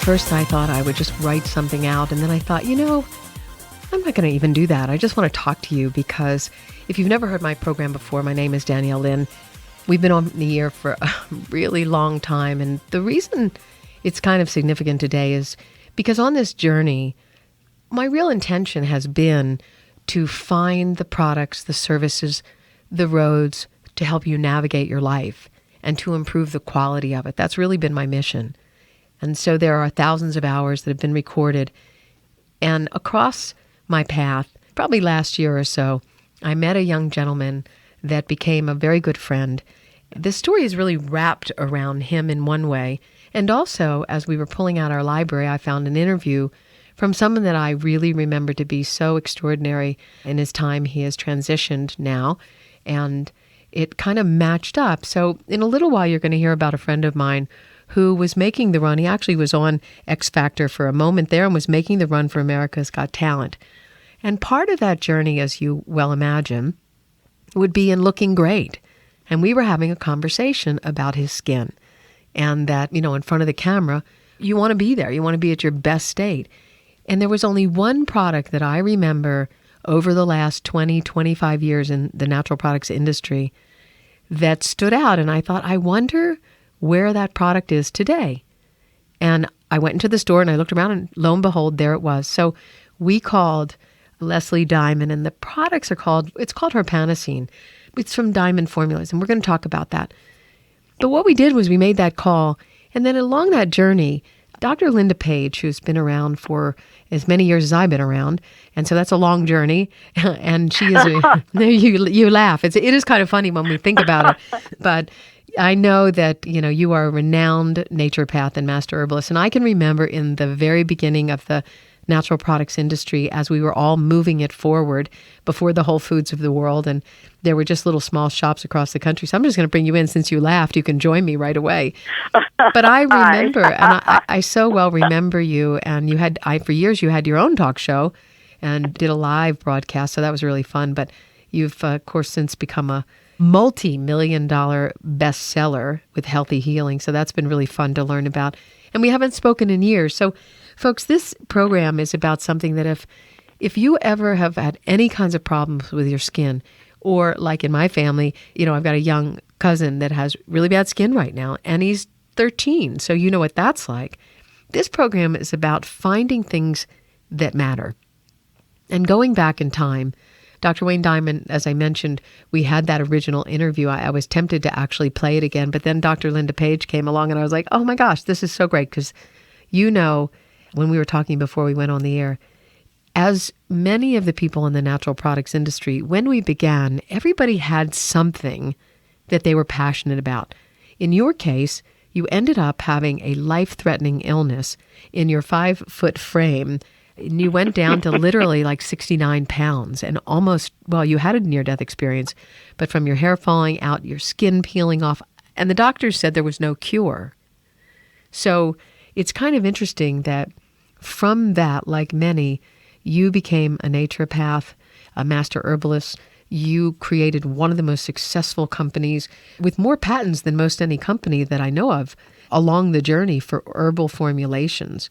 first I thought I would just write something out, and then I thought, I'm not going to even do that. I just want to talk to you because if you've never heard my program before, my name is Danielle Lin. We've been on the air for a really long time, and the reason it's kind of significant today is because on this journey, my real intention has been to find the products, the services, the roads to help you navigate your life and to improve the quality of it. That's really been my mission. And so there are thousands of hours that have been recorded. And across my path, probably last year or so, I met a young gentleman that became a very good friend. This story is really wrapped around him in one way. And also, as we were pulling out our library, I found an interview from someone that I really remember to be so extraordinary in his time. He has transitioned now, and it kind of matched up. So in a little while, you're going to hear about a friend of mine who was making the run. He actually was on X Factor for a moment there and was making the run for America's Got Talent. And part of that journey, as you well imagine, would be in looking great. And we were having a conversation about his skin. And that, in front of the camera, you want to be there. You want to be at your best state. And there was only one product that I remember over the last 20, 25 years in the natural products industry that stood out. And I thought, I wonder where that product is today. And I went into the store and I looked around and lo and behold, there it was. So we called Leslie Diamond, and the products it's called Herpanacine. It's from Diamond Formulas, and we're going to talk about that. But what we did was we made that call, and then along that journey, Dr. Linda Page, who's been around for as many years as I've been around, and so that's a long journey, and she is, you laugh. It is kind of funny when we think about it, but I know that, you are a renowned naturopath and master herbalist, and I can remember in the very beginning of the natural products industry as we were all moving it forward before the Whole Foods of the world, and there were just little small shops across the country. So I'm just going to bring you in. Since you laughed, you can join me right away. But I remember, and I so well remember you, and for years you had your own talk show and did a live broadcast, so that was really fun. But you've, of course, since become a multi-million-dollar bestseller with Healthy Healing, so that's been really fun to learn about. And we haven't spoken in years. So, folks, this program is about something that if you ever have had any kinds of problems with your skin, or like in my family, I've got a young cousin that has really bad skin right now, and he's 13, so you know what that's like. This program is about finding things that matter. And going back in time, Dr. Wayne Diamond, as I mentioned, we had that original interview. I was tempted to actually play it again, but then Dr. Linda Page came along, and I was like, oh my gosh, this is so great, because when we were talking before we went on the air, as many of the people in the natural products industry, when we began, everybody had something that they were passionate about. In your case, you ended up having a life-threatening illness in your 5-foot frame, and you went down to literally like 69 pounds and you had a near-death experience, but from your hair falling out, your skin peeling off, and the doctors said there was no cure. So it's kind of interesting that from that, like many, you became a naturopath, a master herbalist. You created one of the most successful companies with more patents than most any company that I know of along the journey for herbal formulations.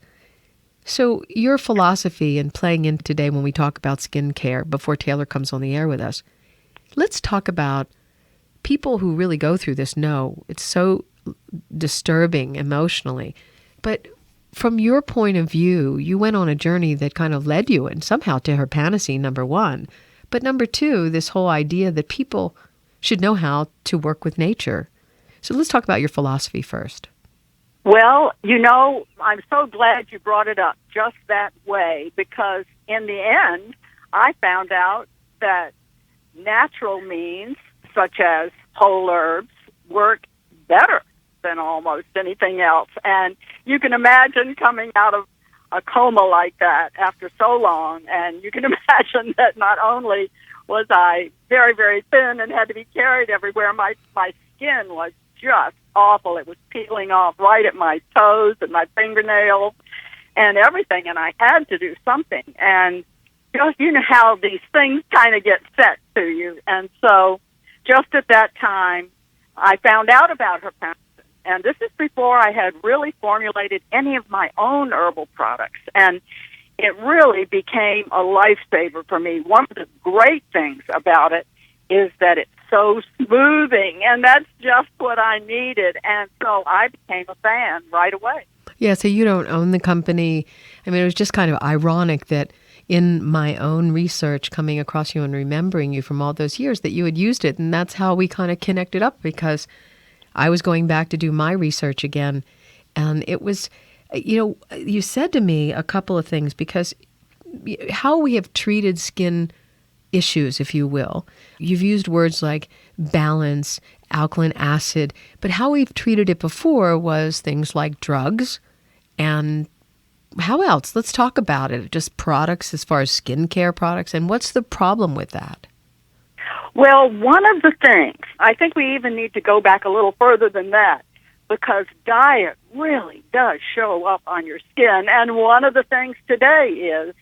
So your philosophy and playing in today when we talk about skincare before Taylor comes on the air with us, let's talk about people who really go through this know it's so disturbing emotionally. But from your point of view, you went on a journey that kind of led you and somehow to Herpanacine, number one. But number two, this whole idea that people should know how to work with nature. So let's talk about your philosophy first. Well, I'm so glad you brought it up just that way, because in the end, I found out that natural means, such as whole herbs, work better than almost anything else. And you can imagine coming out of a coma like that after so long, and you can imagine that not only was I very, very thin and had to be carried everywhere, my skin was just awful. It was peeling off right at my toes and my fingernails and everything, and I had to do something. And you know how these things kind of get set to you. And so just at that time, I found out about Herpanacine, And this is before I had really formulated any of my own herbal products. And it really became a lifesaver for me. One of the great things about it is that it's so smoothing, and that's just what I needed. And so I became a fan right away. Yeah, so you don't own the company. I mean, it was just kind of ironic that in my own research, coming across you and remembering you from all those years, that you had used it. And that's how we kind of connected up, because I was going back to do my research again. And it was, you said to me a couple of things, because how we have treated skin issues, if you will. You've used words like balance, alkaline acid, but how we've treated it before was things like drugs and how else? Let's talk about it. Just products as far as skincare products. And what's the problem with that? Well, one of the things, I think we even need to go back a little further than that, because diet really does show up on your skin. And one of the things today is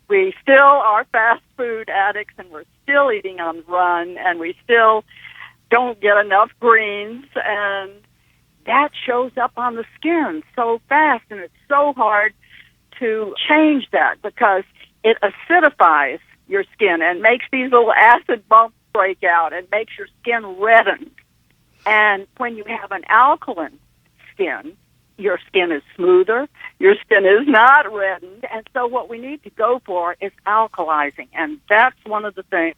we still are fast food addicts, and we're still eating on the run, and we still don't get enough greens, and that shows up on the skin so fast, and it's so hard to change that because it acidifies your skin and makes these little acid bumps break out and makes your skin redden. And when you have an alkaline skin, your skin is smoother, your skin is not reddened, and so what we need to go for is alkalizing, and that's one of the things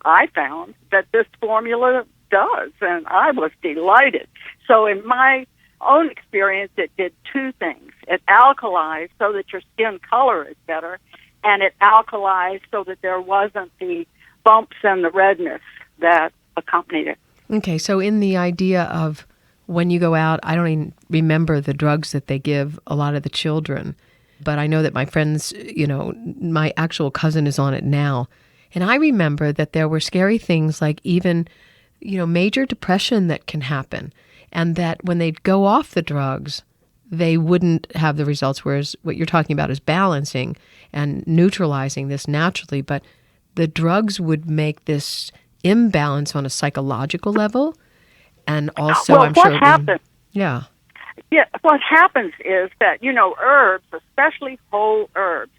I found that this formula does, and I was delighted. So in my own experience, it did two things. It alkalized so that your skin color is better, and it alkalized so that there wasn't the bumps and the redness that accompanied it. Okay, so in the idea of when you go out, I don't even remember the drugs that they give a lot of the children, but I know that my friends, my actual cousin is on it now. And I remember that there were scary things like even, major depression that can happen. And that when they'd go off the drugs, they wouldn't have the results, whereas what you're talking about is balancing and neutralizing this naturally. But the drugs would make this imbalance on a psychological level. And also, well, I'm what sure... happens? Yeah. Yeah, what happens is that, herbs, especially whole herbs,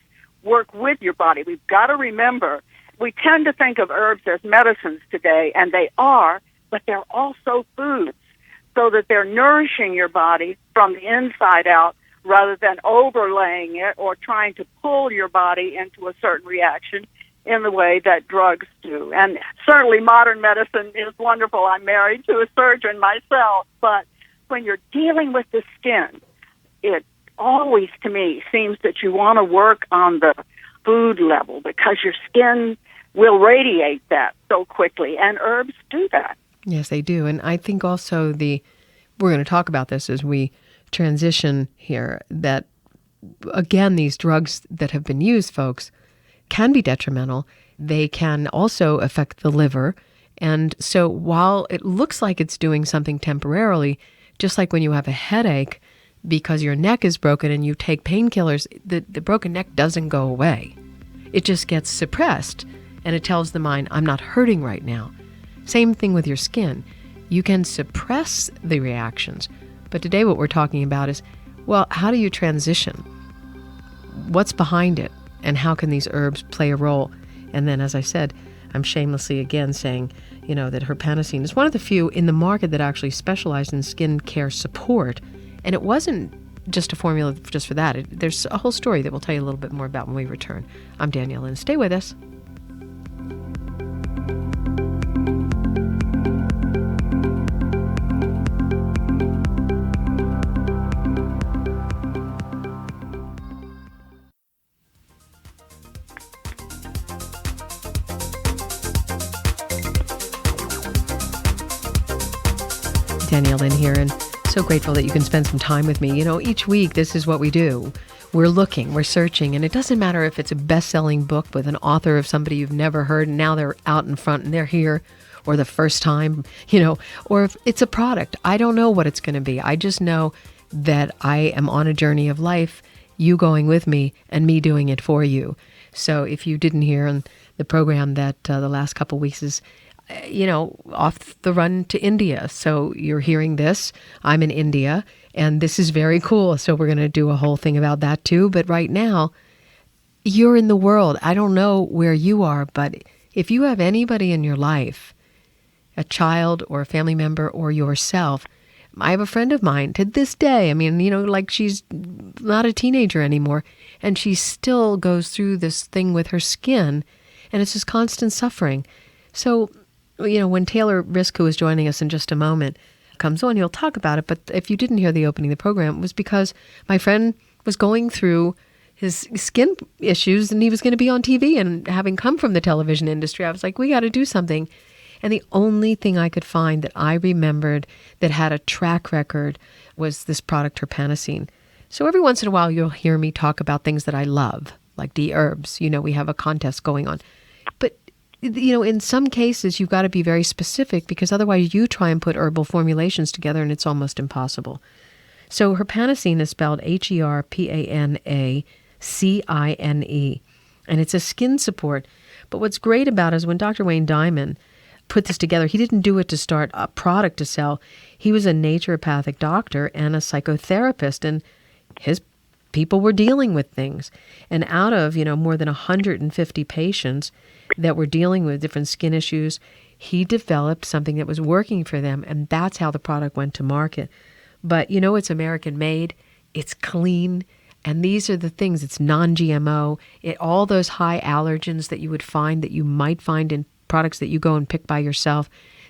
work with your body. We've got to remember, we tend to think of herbs as medicines today, and they are, but they're also foods, so that they're nourishing your body from the inside out rather than overlaying it or trying to pull your body into a certain reaction in the way that drugs do. And certainly modern medicine is wonderful. I'm married to a surgeon myself, but when you're dealing with the skin, it always, to me, seems that you want to work on the food level because your skin will radiate that so quickly, and herbs do that. Yes, they do. And I think also we're going to talk about this as we transition here, that, again, these drugs that have been used, folks, can be detrimental. They can also affect the liver. And so while it looks like it's doing something temporarily, just like when you have a headache because your neck is broken and you take painkillers, the broken neck doesn't go away. It just gets suppressed, and it tells the mind, I'm not hurting right now. Same thing with your skin. You can suppress the reactions. But today what we're talking about is, well, how do you transition? What's behind it? And how can these herbs play a role? And then, as I said, I'm shamelessly again saying, that Herpanacine is one of the few in the market that actually specialized in skin care support. And it wasn't just a formula just for that. There's a whole story that we'll tell you a little bit more about when we return. I'm Danielle Lin. Stay with us. Danielle Lin here, and so grateful that you can spend some time with me. Each week, this is what we do. We're looking, we're searching, and it doesn't matter if it's a best-selling book with an author of somebody you've never heard, and now they're out in front and they're here, or the first time, or if it's a product. I don't know what it's going to be. I just know that I am on a journey of life, you going with me, and me doing it for you. So if you didn't hear on the program that the last couple weeks is, off the run to India. So you're hearing this. I'm in India, and this is very cool. So we're going to do a whole thing about that too. But right now, you're in the world. I don't know where you are, but if you have anybody in your life, a child or a family member or yourself, I have a friend of mine to this day. I mean, like she's not a teenager anymore, and she still goes through this thing with her skin, and it's just constant suffering. So, when Taylor Risk, who is joining us in just a moment, comes on, he'll talk about it. But if you didn't hear the opening of the program, it was because my friend was going through his skin issues, and he was going to be on TV. And having come from the television industry, I was like, we got to do something. And the only thing I could find that I remembered that had a track record was this product, Herpanacine. So every once in a while, you'll hear me talk about things that I love, like D-herbs. We have a contest going on. But, in some cases, you've got to be very specific, because otherwise you try and put herbal formulations together and it's almost impossible. So Herpanacine is spelled Herpanacine, and it's a skin support. But what's great about it is when Dr. Wayne Diamond put this together, he didn't do it to start a product to sell. He was a naturopathic doctor and a psychotherapist, and his people were dealing with things. And out of, more than 150 patients that were dealing with different skin issues, he developed something that was working for them, and that's how the product went to market. But, it's American made, it's clean, and these are the things. It's non-GMO. All those high allergens that you would find, that you might find in products that you go and pick by yourself,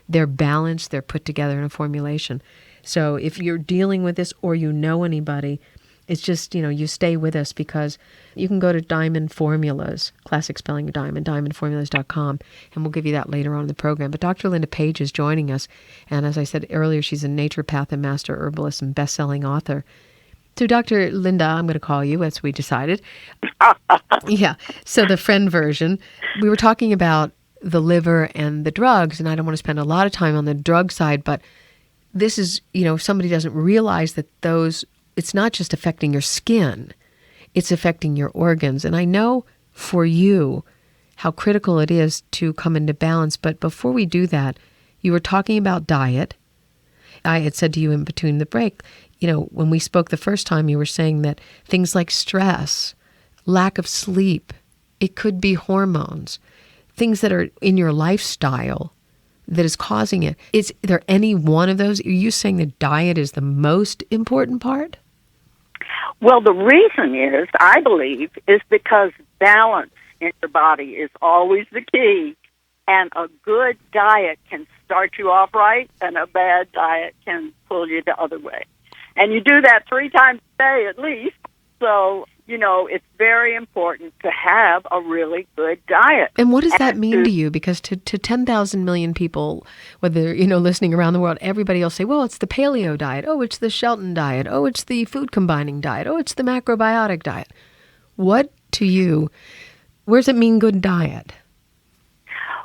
they're balanced, they're put together in a formulation. So if you're dealing with this or anybody, it's just, you stay with us, because you can go to Diamond Formulas, classic spelling of Diamond, diamondformulas.com, and we'll give you that later on in the program. But Dr. Linda Page is joining us, and as I said earlier, she's a naturopath and master herbalist and best-selling author. So Dr. Linda, I'm going to call you, as we decided. Yeah, so the friend version, we were talking about the liver and the drugs, and I don't want to spend a lot of time on the drug side, but this is, if somebody doesn't realize that it's not just affecting your skin, it's affecting your organs. And I know for you how critical it is to come into balance. But before we do that, you were talking about diet. I had said to you in between the break, when we spoke the first time, you were saying that things like stress, lack of sleep, it could be hormones, things that are in your lifestyle that is causing it. Is there any one of those? Are you saying that diet is the most important part? Well, the reason is, I believe, is because balance in your body is always the key. And a good diet can start you off right, and a bad diet can pull you the other way. And you do that 3 times a day at least. So, it's very important to have a really good diet. And what does that mean to you? Because to 10,000 million people, whether, listening around the world, everybody will say, well, it's the paleo diet. Oh, it's the Shelton diet. Oh, it's the food combining diet. Oh, it's the macrobiotic diet. What to you, where does it mean good diet?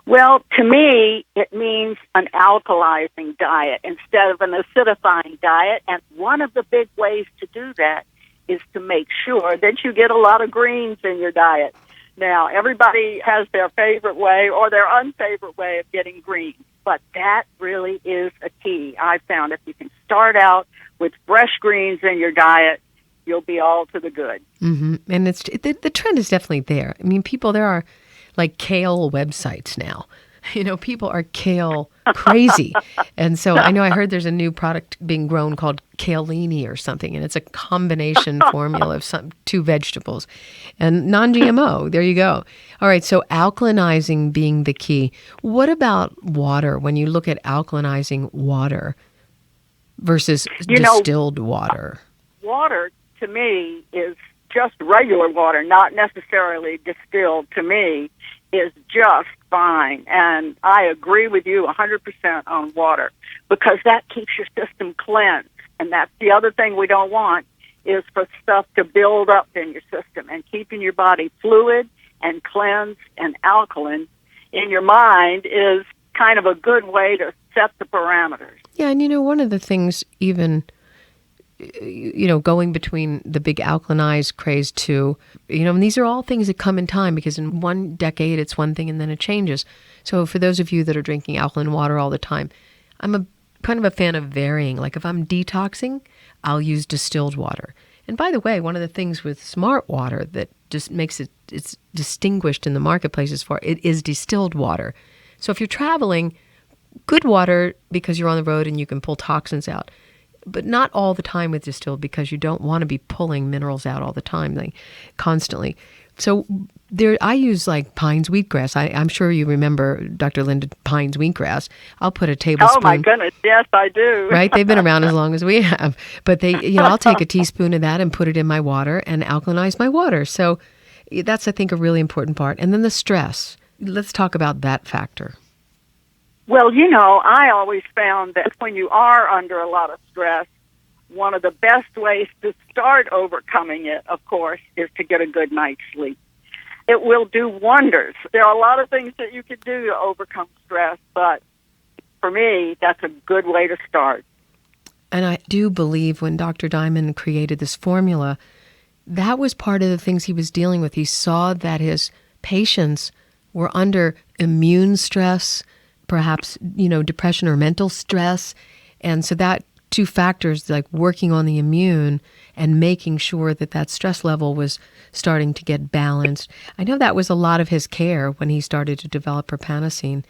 Well, to me, it means an alkalizing diet instead of an acidifying diet. And one of the big ways to do that is to make sure that you get a lot of greens in your diet. Now, everybody has their favorite way or their unfavorite way of getting greens, but that really is a key. I found if you can start out with fresh greens in your diet, you'll be all to the good. Mm-hmm. And the trend is definitely there. I mean, there are like kale websites now. People are kale crazy. And so I know I heard there's a new product being grown called Kaleini or something, and it's a combination formula of 2 vegetables and non-GMO. There you go. All right, so alkalinizing being the key. What about water when you look at alkalinizing water versus distilled water? Water, to me, is just regular water, not necessarily distilled, to me, is just fine. And I agree with you 100% on water, because that keeps your system cleansed. And that's the other thing we don't want, is for stuff to build up in your system. And keeping your body fluid and cleansed and alkaline in your mind is kind of a good way to set the parameters. Yeah, and one of the things, even going between the big alkalinized craze to, and these are all things that come in time, because in one decade it's one thing and then it changes. So for those of you that are drinking alkaline water all the time, I'm a kind of a fan of varying. Like if I'm detoxing, I'll use distilled water. And by the way, one of the things with smart water that just makes it's distinguished in the marketplaces for it is distilled water. So if you're traveling, good water because you're on the road and you can pull toxins out, but not all the time with distilled, because you don't want to be pulling minerals out all the time, constantly. So I use like Pines wheatgrass. I'm sure you remember Dr. Lin Pines wheatgrass. I'll put a tablespoon. Oh my goodness, yes, I do. Right? They've been around as long as we have. But I'll take a teaspoon of that and put it in my water and alkalinize my water. So that's, I think, a really important part. And then the stress. Let's talk about that factor. Well, I always found that when you are under a lot of stress, one of the best ways to start overcoming it, of course, is to get a good night's sleep. It will do wonders. There are a lot of things that you can do to overcome stress, but for me, that's a good way to start. And I do believe when Dr. Diamond created this formula, that was part of the things he was dealing with. He saw that his patients were under immune stress, perhaps, depression or mental stress. And so that two factors, like working on the immune and making sure that stress level was starting to get balanced. I know that was a lot of his care when he started to develop Herpanacine.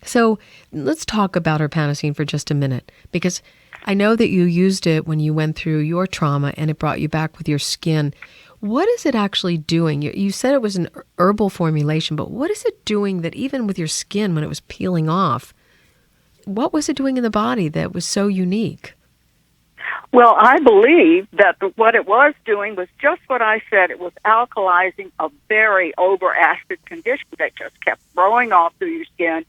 So let's talk about Herpanacine for just a minute, because I know that you used it when you went through your trauma and it brought you back with your skin. What is it actually doing? You said it was an herbal formulation, but what is it doing that even with your skin when it was peeling off, what was it doing in the body that was so unique? Well, I believe that what it was doing was just what I said. It was alkalizing a very over-acid condition that just kept throwing off through your skin,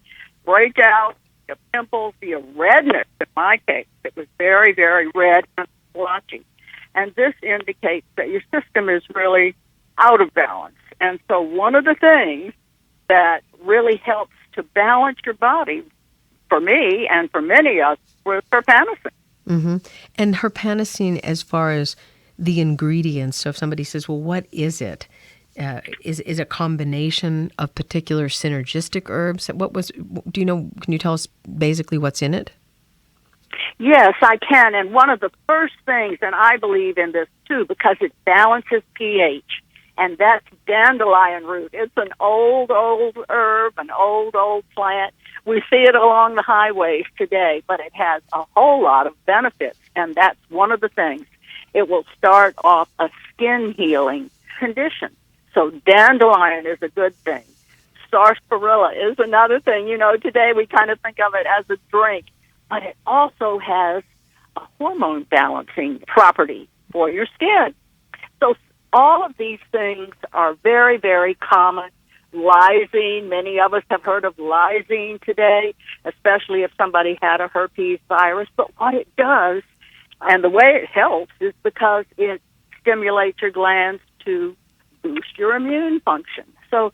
breakouts, the pimples, the redness in my case. It was very, very red and splotchy. And this indicates that your system is really out of balance. And so one of the things that really helps to balance your body, for me and for many of us, was Herpanacine. Mm-hmm. And Herpanacine, as far as the ingredients, so if somebody says, well, what is it? Is a combination of particular synergistic herbs? Can you tell us basically what's in it? Yes, I can. And one of the first things, and I believe in this too, because it balances pH, and that's dandelion root. It's an old herb, an old plant. We see it along the highways today, but it has a whole lot of benefits, and that's one of the things. It will start off a skin healing condition. So dandelion is a good thing. Sarsaparilla is another thing. Today we kind of think of it as a drink, but it also has a hormone balancing property for your skin. So all of these things are very, very common. Lysine, many of us have heard of lysine today, especially if somebody had a herpes virus. But what it does, and the way it helps, is because it stimulates your glands to boost your immune function. So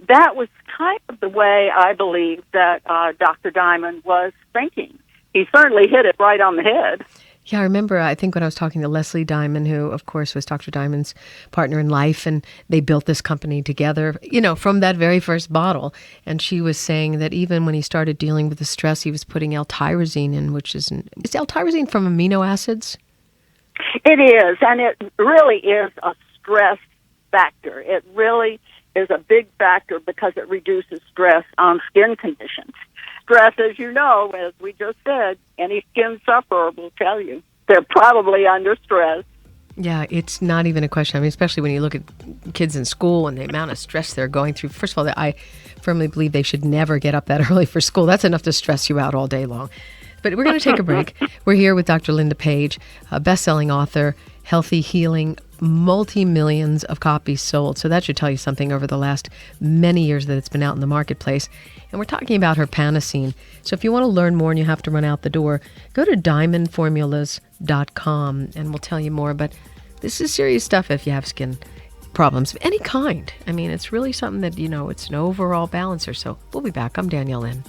that was kind of the way I believe that Dr. Diamond was thinking. He certainly hit it right on the head. Yeah, I remember, I think when I was talking to Leslie Diamond, who, of course, was Dr. Diamond's partner in life, and they built this company together, from that very first bottle. And she was saying that even when he started dealing with the stress, he was putting L-tyrosine in, is L-tyrosine from amino acids? It is, and it really is a stress factor. It really is a big factor because it reduces stress on skin conditions. Stress, as you know, as we just said, any skin sufferer will tell you they're probably under stress. Yeah, it's not even a question. I mean, especially when you look at kids in school and the amount of stress they're going through. First of all, I firmly believe they should never get up that early for school. That's enough to stress you out all day long. But we're going to take a break. We're here with Dr. Linda Page, a best-selling author, healthy healing, multi-millions of copies sold. So that should tell you something over the last many years that it's been out in the marketplace. And we're talking about Herpanacine. So if you want to learn more and you have to run out the door, go to diamondformulas.com and we'll tell you more. But this is serious stuff if you have skin problems of any kind. I mean, it's really something that, it's an overall balancer. So we'll be back. I'm Danielle Lin.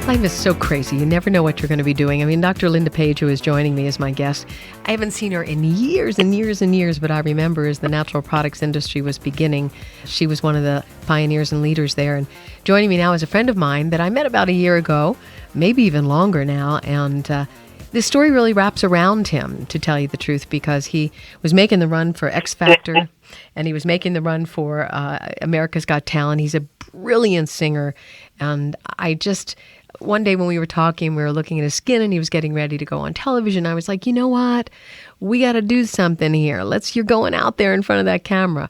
Life is so crazy. You never know what you're going to be doing. I mean, Dr. Linda Page, who is joining me as my guest, I haven't seen her in years and years and years, but I remember as the natural products industry was beginning, she was one of the pioneers and leaders there. And joining me now is a friend of mine that I met about a year ago, maybe even longer now, and this story really wraps around him, to tell you the truth, because he was making the run for X Factor, and he was making the run for America's Got Talent. He's a brilliant singer, and one day when we were talking, we were looking at his skin and he was getting ready to go on television. I was like, you know what? We got to do something here. You're going out there in front of that camera.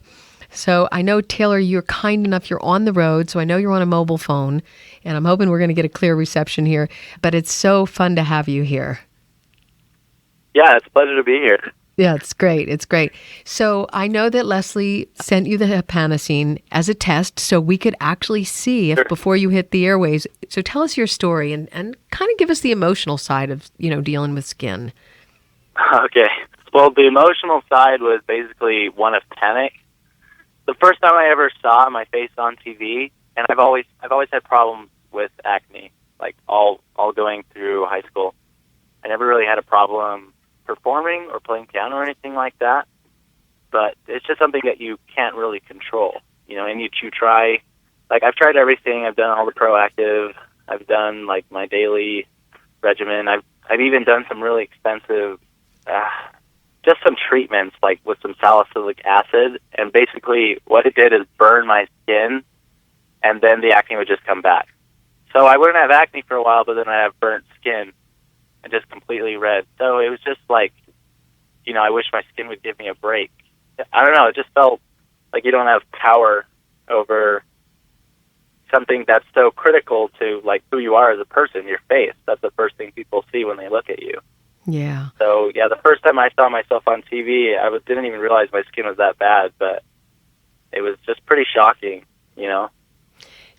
So I know, Taylor, you're kind enough. You're on the road, so I know you're on a mobile phone, and I'm hoping we're going to get a clear reception here. But it's so fun to have you here. Yeah, it's a pleasure to be here. Yeah, it's great. It's great. So I know that Leslie sent you the Herpanacine as a test so we could actually see if before you hit the airways. So tell us your story and kind of give us the emotional side of, dealing with skin. Okay. Well, the emotional side was basically one of panic. The first time I ever saw my face on TV, and I've always had problems with acne, like all going through high school. I never really had a problem performing or playing piano or anything like that, but it's just something that you can't really control, and you try, I've tried everything. I've done all the Proactive, I've done my daily regimen, I've even done some really expensive just some treatments with some salicylic acid, and basically what it did is burn my skin, and then the acne would just come back. So I wouldn't have acne for a while, but then I'd have burnt skin and just completely red. So it was just I wish my skin would give me a break. I don't know, it just felt like you don't have power over something that's so critical to who you are as a person, your face. That's the first thing people see when they look at you. Yeah. So yeah, the first time I saw myself on TV, didn't even realize my skin was that bad, but it was just pretty shocking,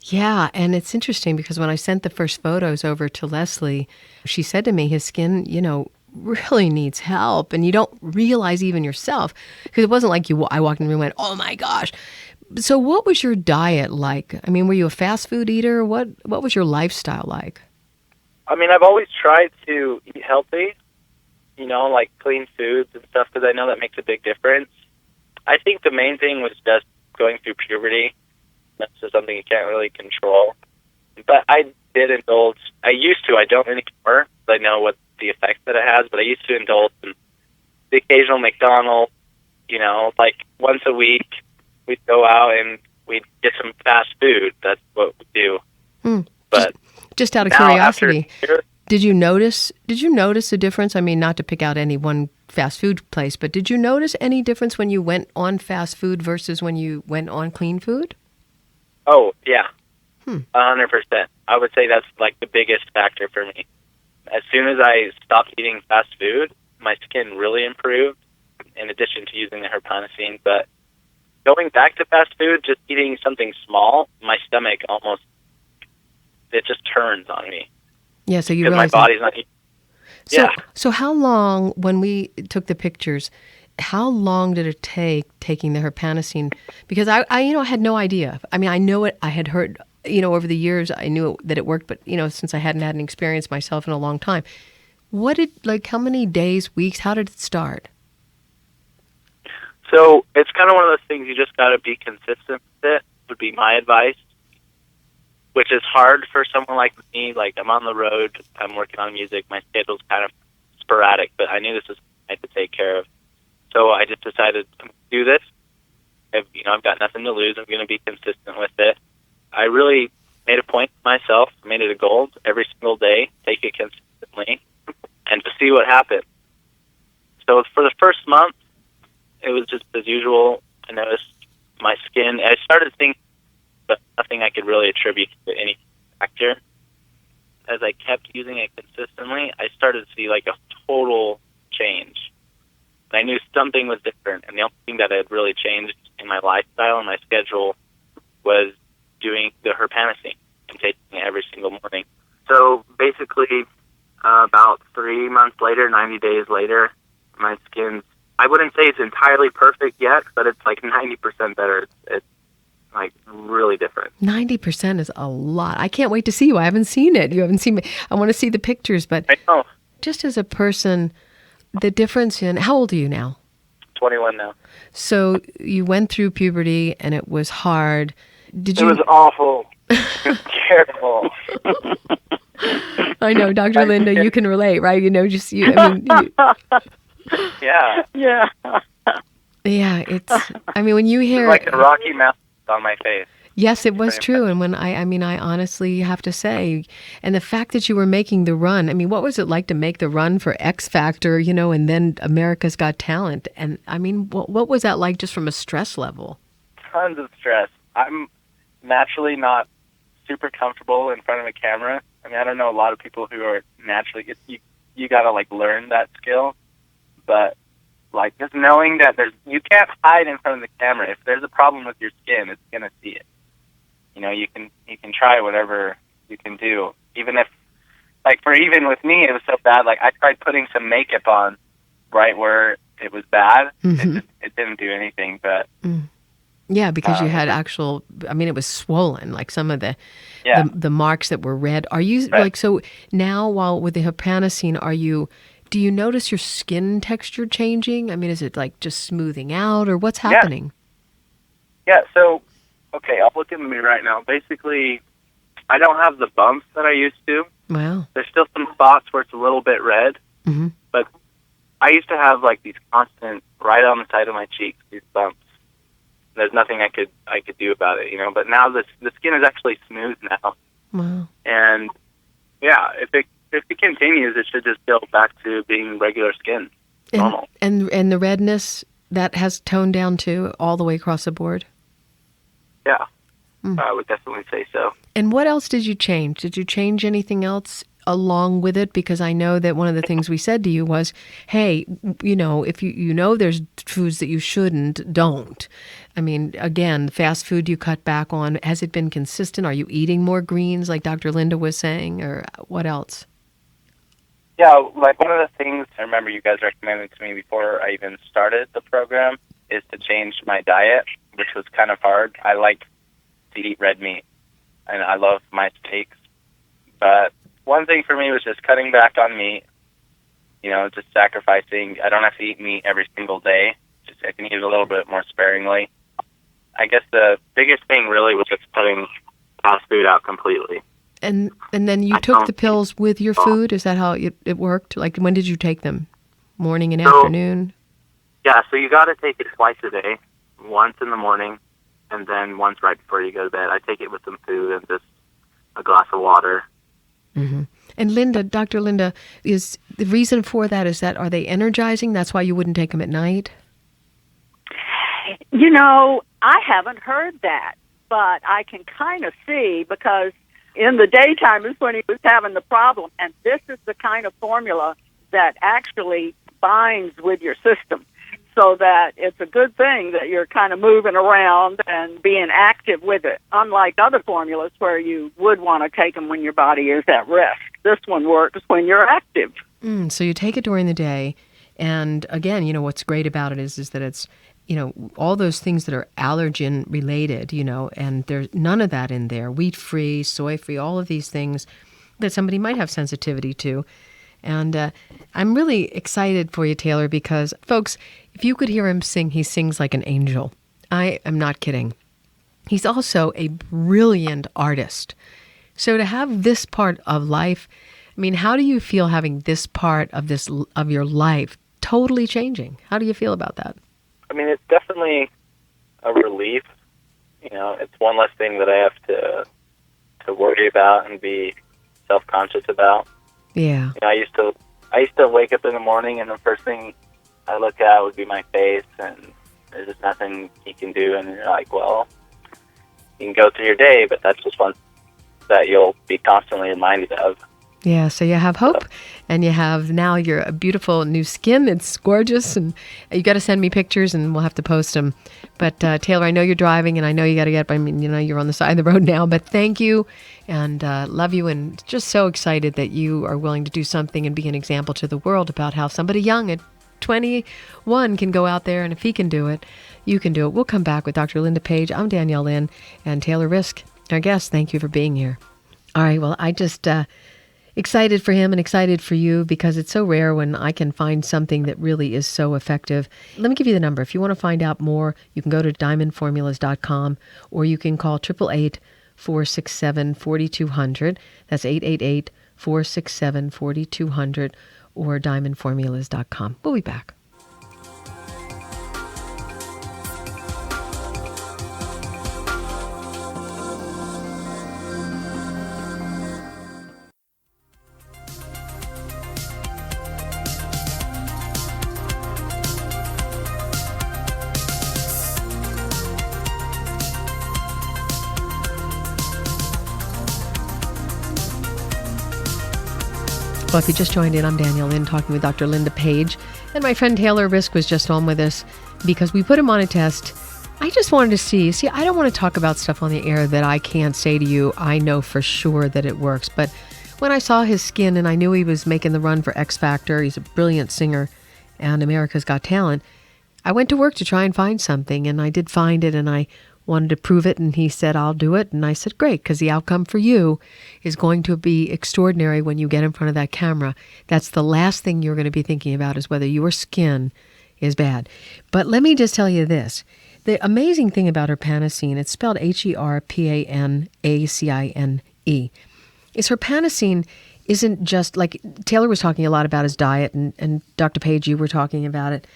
Yeah, and it's interesting because when I sent the first photos over to Leslie, she said to me his skin, really needs help, and you don't realize even yourself, because it wasn't like I walked in the room and went, oh my gosh. So what was your diet like? I mean, were you a fast food eater? What was your lifestyle like? I mean, I've always tried to eat healthy, clean foods and stuff, because I know that makes a big difference. I think the main thing was just going through puberty. That's just something you can't really control. But I did indulge. I used to. I don't anymore. I know what the effects that it has, but I used to indulge in the occasional McDonald's, once a week. We'd go out and we'd get some fast food. That's what we do. But just out of curiosity, did you notice a difference? I mean, not to pick out any one fast food place, but did you notice any difference when you went on fast food versus when you went on clean food? Oh, yeah. 100%. I would say that's the biggest factor for me. As soon as I stopped eating fast food, my skin really improved, in addition to using the Herpanacine. But going back to fast food, just eating something small, my stomach it just turns on me. Yeah, so you because realize my body's not eating. So how long, when we took the pictures, how long did it take taking the Herpanacine? Because I had no idea. I mean, I know it. I had heard, over the years, I knew that it worked, but, since I hadn't had an experience myself in a long time, how many days, weeks, how did it start? So it's kind of one of those things you just got to be consistent with it, would be my advice, which is hard for someone like me. I'm on the road, I'm working on music, my schedule's kind of sporadic, but I knew this was I had to take care of. So I just decided to do this. I've got nothing to lose. I'm going to be consistent with it. I really made a point to myself, made it a goal every single day, take it consistently, and to see what happened. So for the first month, it was just as usual. I noticed my skin. I started thinking, but nothing I could really attribute to any factor. As I kept using it consistently, I started to see a total change. I knew something was different, and the only thing that had really changed in my lifestyle and my schedule was doing the Herpanacine and taking it every single morning. So basically, about 3 months later, 90 days later, my skin's, I wouldn't say it's entirely perfect yet, but it's 90% better. It's like really different. 90% is a lot. I can't wait to see you. I haven't seen it. You haven't seen me. I want to see the pictures, but I know. just as a person, the difference in, how old are you now? 21 now. So you went through puberty and it was hard. Did It you? was awful. It was terrible. I know, Dr. Linda, you can relate, right? You know, just you. I mean, Yeah. Yeah. yeah. It's. I mean, when you It hear, was like a Rocky Mountain on my face. yes, it was Pretty true. And when I mean, I honestly have to say, and the fact that you were making the run. I mean, what was it like to make the run for X Factor? You know, and then America's Got Talent. And I mean, what was that like, just from a stress level? Tons of stress. I'm naturally not super comfortable in front of a camera. I mean, I don't know a lot of people who are naturally. You gotta like learn that skill, but like just knowing that you can't hide in front of the camera. If there's a problem with your skin, it's gonna see it. You know, you can try whatever you can do, even if even with me, it was so bad. Like I tried putting some makeup on right where it was bad. Mm-hmm. It didn't do anything, but. Yeah, because you had actual, I mean, it was swollen, like some of the marks that were red. Are you, like, so now while with the Herpanacine, do you notice your skin texture changing? I mean, is it like just smoothing out or what's happening? Yeah, so, okay, I'll look in the mirror right now. Basically, I don't have the bumps that I used to. Wow. There's still some spots where it's a little bit red, Mm-hmm. but I used to have like these constant, right on the side of my cheeks, these bumps. There's nothing I could do about it, you know. But now the skin is actually smooth now. Wow. And yeah, if it continues, it should just go back to being regular skin, normal. And the redness, that has toned down too, all the way across the board? Yeah, I would definitely say so. And what else did you change? Did you change anything else along with it? Because I know that one of the things we said to you was, hey, you know, if you know there's foods that you shouldn't, don't. I mean, again, fast food you cut back on. Has it been consistent? Are you eating more greens like Dr. Linda was saying, or what else? Yeah, like one of the things I remember you guys recommended to me before I even started the program is to change my diet, which was kind of hard. I like to eat red meat, and I love my steaks. But one thing for me was just cutting back on meat, you know, just sacrificing. I don't have to eat meat every single day. Just I can eat a little bit more sparingly. I guess the biggest thing really was just cutting fast food out completely. And then you took the pills with your food? Is that how it worked? Like, when did you take them? Morning and afternoon? Yeah, so you got to take it twice a day, once in the morning, and then once right before you go to bed. I take it with some food and just a glass of water. Mm-hmm. And Linda, Dr. Linda, is the reason for that is that, are they energizing? That's why you wouldn't take them at night? You know, I haven't heard that, but I can kind of see, because in the daytime is when he was having the problem, and this is the kind of formula that actually binds with your system, so that it's a good thing that you're kind of moving around and being active with it, unlike other formulas where you would want to take them when your body is at rest. This one works when you're active. So you take it during the day, and again, you know, what's great about it is that it's, you know, all those things that are allergen related, you know, and there's none of that in there. Wheat-free, soy-free, all of these things that somebody might have sensitivity to. And I'm really excited for you, Taylor, because, folks, if you could hear him sing, he sings like an angel. I am not kidding. He's also a brilliant artist. So to have this part of life, I mean, how do you feel having this part of your life totally changing? How do you feel about that? I mean, it's definitely a relief. You know, it's one less thing that I have to worry about and be self-conscious about. Yeah. You know, I used to wake up in the morning, and the first thing I look at would be my face, and there's just nothing you can do. And you're like, well, you can go through your day, but that's just one that you'll be constantly reminded of. Yeah, so you have hope, and you have now your beautiful new skin. It's gorgeous, and you got to send me pictures, and we'll have to post them. But Taylor, I know you're driving, and I know you got to get. I mean, you know, you're on the side of the road now. But thank you, and love you, and just so excited that you are willing to do something and be an example to the world about how somebody young at 21 can go out there, and if he can do it, you can do it. We'll come back with Dr. Linda Page. I'm Danielle Lin, and Taylor Risk, our guest. Thank you for being here. All right, well, I just excited for him and excited for you because it's so rare when I can find something that really is so effective. Let me give you the number. If you want to find out more, you can go to diamondformulas.com or you can call 888-467-4200. That's 888-467-4200 or diamondformulas.com. We'll be back. Well, if you just joined in, I'm Danielle Lin talking with Dr. Linda Page, and my friend Taylor Risk was just on with us because we put him on a test. I just wanted to see, I don't want to talk about stuff on the air that I can't say to you, I know for sure that it works, but when I saw his skin and I knew he was making the run for X Factor, he's a brilliant singer and America's Got Talent, I went to work to try and find something, and I did find it, and I wanted to prove it, and he said, I'll do it. And I said, great, because the outcome for you is going to be extraordinary when you get in front of that camera. That's the last thing you're going to be thinking about is whether your skin is bad. But let me just tell you this. The amazing thing about Herpanacine, it's spelled Herpanacine, is Herpanacine isn't just like, Taylor was talking a lot about his diet, and Dr. Page, you were talking about it.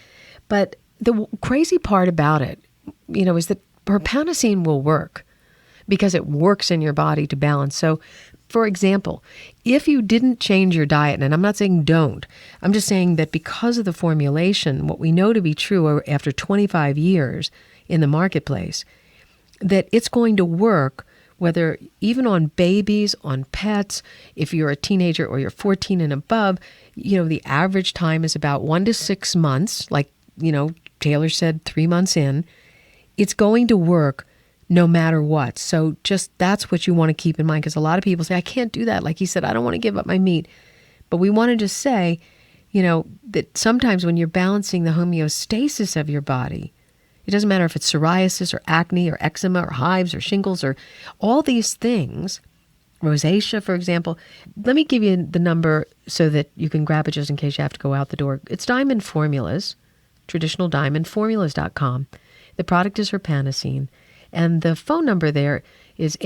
But the crazy part about it, is that Herpanacine will work because it works in your body to balance. So, for example, if you didn't change your diet, and I'm not saying don't, I'm just saying that because of the formulation, what we know to be true after 25 years in the marketplace, that it's going to work whether even on babies, on pets, if you're a teenager or you're 14 and above, the average time is about 1 to 6 months, like, Taylor said 3 months in. It's going to work no matter what. So just that's what you want to keep in mind, because a lot of people say, I can't do that. Like he said, I don't want to give up my meat. But we want to just say, that sometimes when you're balancing the homeostasis of your body, it doesn't matter if it's psoriasis or acne or eczema or hives or shingles or all these things, rosacea, for example. Let me give you the number so that you can grab it just in case you have to go out the door. It's Diamond Formulas, traditional diamondformulas.com. The product is Herpanacine, and the phone number there is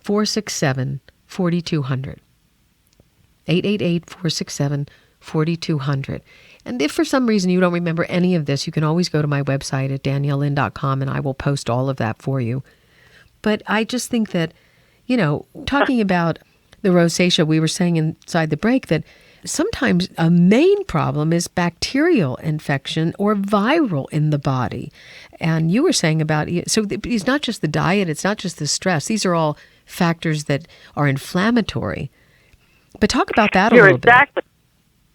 888-467-4200. 888-467-4200. And if for some reason you don't remember any of this, you can always go to my website at daniellelin.com, and I will post all of that for you. But I just think that, talking about the rosacea, we were saying inside the break that sometimes a main problem is bacterial infection or viral in the body. And you were saying about, so it's not just the diet, it's not just the stress. These are all factors that are inflammatory. But talk about that a little bit.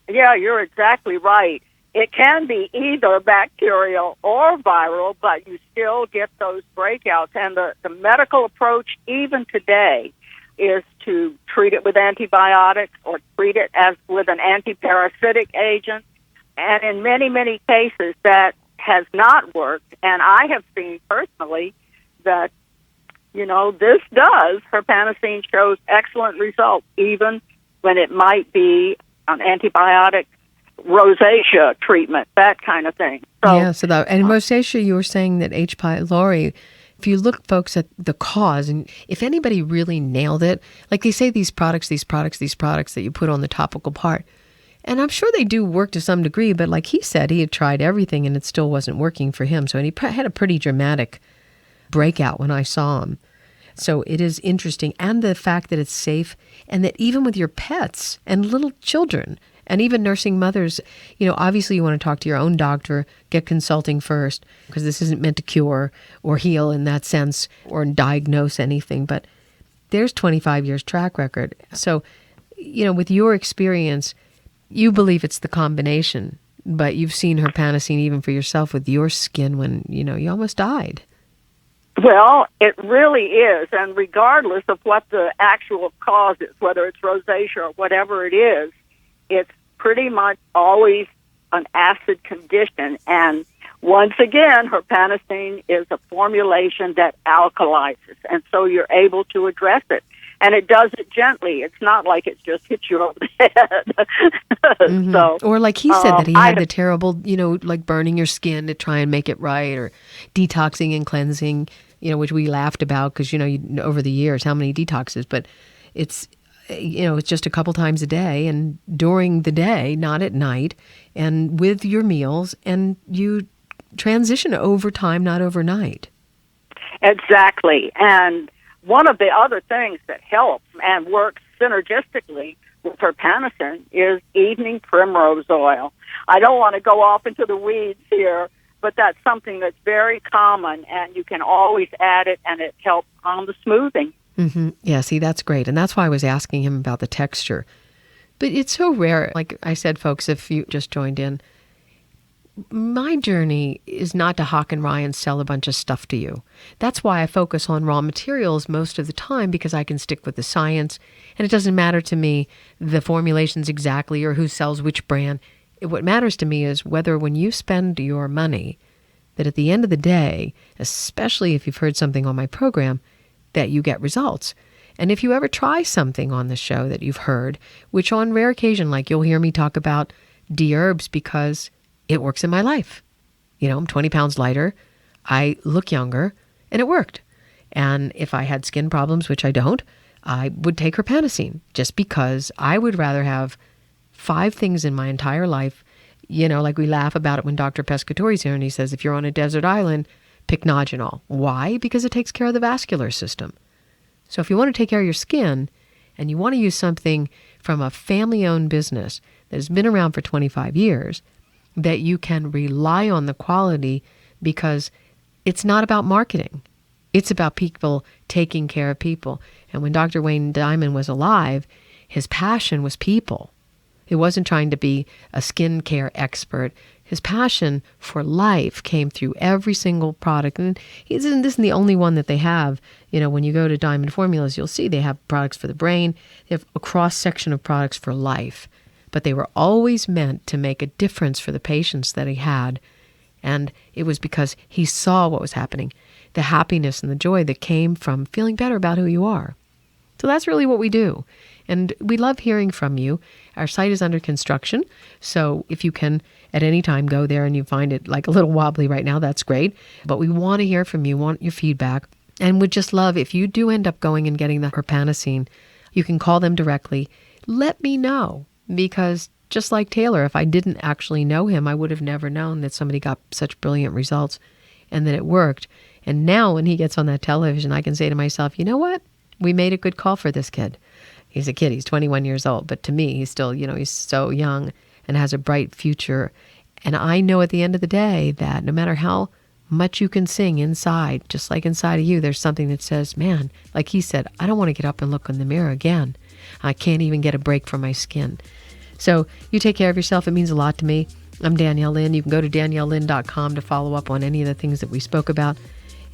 Yeah, you're exactly right. It can be either bacterial or viral, but you still get those breakouts. And the medical approach, even today, is to treat it with antibiotics or treat it as with an antiparasitic agent. And in many, many cases, that has not worked. And I have seen personally that, this does. Herpanacine shows excellent results, even when it might be an antibiotic rosacea treatment, that kind of thing. So, yeah, and rosacea, you were saying that H. pylori, if you look, folks, at the cause, and if anybody really nailed it, like they say these products that you put on the topical part, and I'm sure they do work to some degree, but like he said, he had tried everything and it still wasn't working for him. So he had a pretty dramatic breakout when I saw him. So it is interesting. And the fact that it's safe, and that even with your pets and little children and even nursing mothers, obviously you want to talk to your own doctor, get consulting first, because this isn't meant to cure or heal in that sense or diagnose anything. But there's 25 years track record. So, with your experience, you believe it's the combination, but you've seen Herpanacine even for yourself with your skin when, you almost died. Well, it really is. And regardless of what the actual cause is, whether it's rosacea or whatever it is, it's pretty much always an acid condition. And Once again, Herpanacine is a formulation that alkalizes, and so you're able to address it. And it does it gently. It's not like it just hits you over the head. Mm-hmm. So, or like he said that he had the terrible, like burning your skin to try and make it right, or detoxing and cleansing, which we laughed about because, over the years, how many detoxes. But it's, it's just a couple times a day and during the day, not at night, and with your meals, and you transition over time, not overnight. Exactly. And one of the other things that helps and works synergistically with Herpanacine is evening primrose oil. I don't want to go off into the weeds here, but that's something that's very common, and you can always add it, and it helps on the smoothing. Mm-hmm. Yeah, see, that's great. And that's why I was asking him about the texture. But it's so rare. Like I said, folks, if you just joined in, my journey is not to hawk and rye and sell a bunch of stuff to you. That's why I focus on raw materials most of the time, because I can stick with the science, and it doesn't matter to me the formulations exactly or who sells which brand. What matters to me is whether when you spend your money, that at the end of the day, especially if you've heard something on my program, that you get results. And if you ever try something on the show that you've heard, which on rare occasion, like you'll hear me talk about D-herbs because it works in my life. I'm 20 pounds lighter, I look younger, and it worked. And if I had skin problems, which I don't, I would take Herpanacine just because I would rather have 5 things in my entire life. Like we laugh about it when Dr. Pescatori's here and he says, if you're on a desert island, pick Noginol. Why? Because it takes care of the vascular system. So if you want to take care of your skin and you want to use something from a family-owned business that has been around for 25 years, that you can rely on the quality, because it's not about marketing. It's about people taking care of people. And when Dr. Wayne Diamond was alive, his passion was people. It wasn't trying to be a skincare expert. His passion for life came through every single product. And this isn't the only one that they have. When you go to Diamond Formulas, you'll see they have products for the brain. They have a cross-section of products for life. But they were always meant to make a difference for the patients that he had. And it was because he saw what was happening, the happiness and the joy that came from feeling better about who you are. So that's really what we do. And we love hearing from you. Our site is under construction. So if you can at any time go there and you find it like a little wobbly right now, that's great. But we want to hear from you, want your feedback. And would just love if you do end up going and getting the Herpanacine, you can call them directly. Let me know. Because just like Taylor, if I didn't actually know him, I would have never known that somebody got such brilliant results and that it worked. And now when he gets on that television, I can say to myself, you know what? We made a good call for this kid. He's a kid. He's 21 years old. But to me, he's still, he's so young and has a bright future. And I know at the end of the day that no matter how much you can sing inside, just like inside of you, there's something that says, man, like he said, I don't want to get up and look in the mirror again. I can't even get a break from my skin. So you take care of yourself. It means a lot to me. I'm Danielle Lin. You can go to daniellelin.com to follow up on any of the things that we spoke about.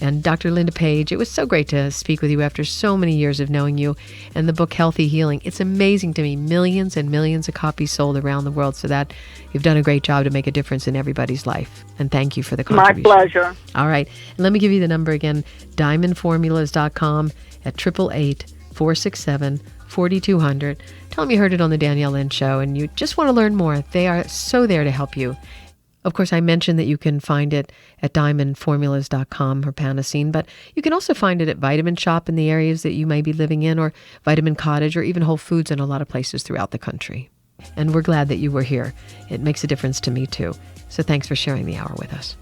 And Dr. Linda Page, it was so great to speak with you after so many years of knowing you. And the book, Healthy Healing, it's amazing to me. Millions and millions of copies sold around the world. So that you've done a great job to make a difference in everybody's life. And thank you for the contribution. My pleasure. All right. And let me give you the number again, diamondformulas.com at 888-467-4200. Tell them you heard it on the Danielle Lin Show and you just want to learn more. They are so there to help you. Of course, I mentioned that you can find it at diamondformulas.com, Herpanacine, but you can also find it at Vitamin Shop in the areas that you may be living in, or Vitamin Cottage, or even Whole Foods in a lot of places throughout the country. And we're glad that you were here. It makes a difference to me too. So thanks for sharing the hour with us.